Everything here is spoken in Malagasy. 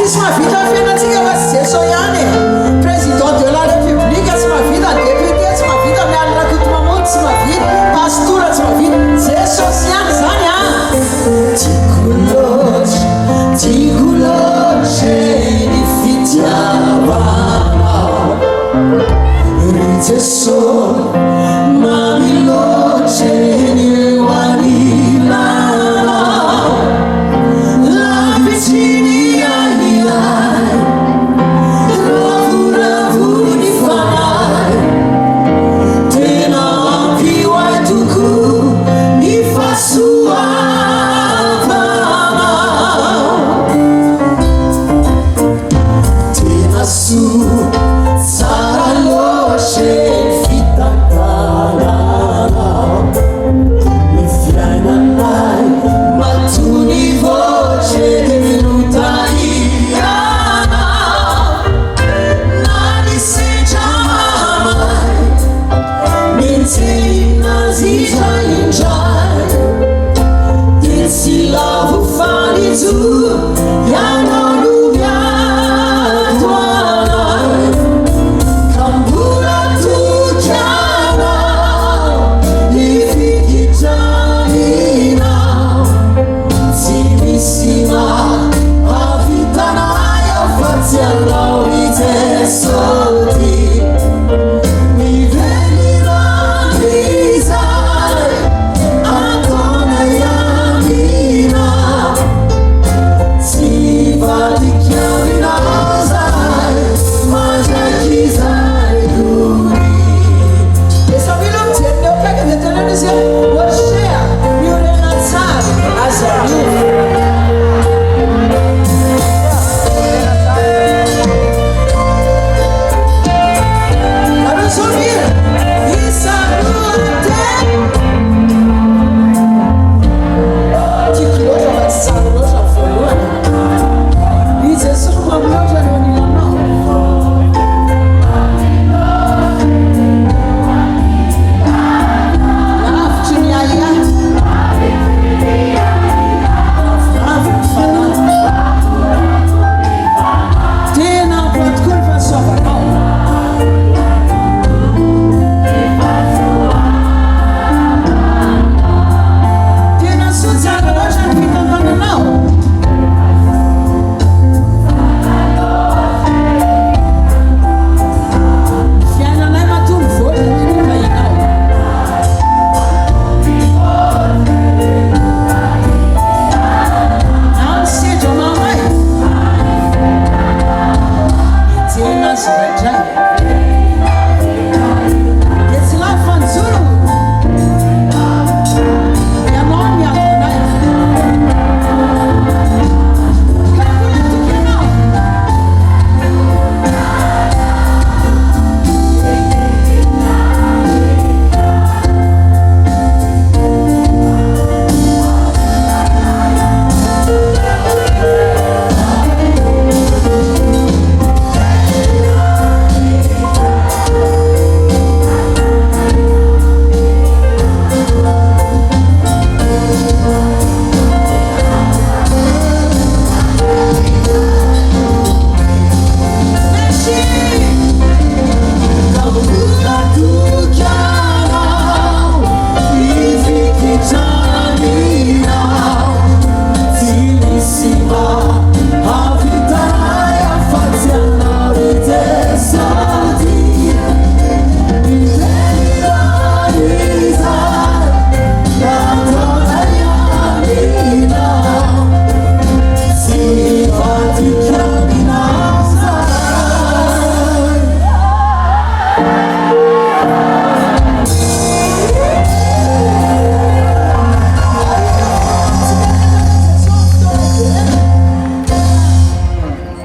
tsy mahavita fiainatsika fa tsy jeso ihany président de la république tsy mahavita député tsy mahavita mialirakoto mamonjy tsy mahavita pastora tsy mahavita jesosy ihany zany a tiako loatra ny fitiavanao ry jesosy mamiloatra ny oanilanao lavitsiny anilay ravoravo ny fanay tena ampioay toko ny fahasoavanao tena soa tsara loatra ny fitantananao ny fiainanay matony voce minotaianao na nisetra mahamay mentseinazitra indray de tsy lavo fanijo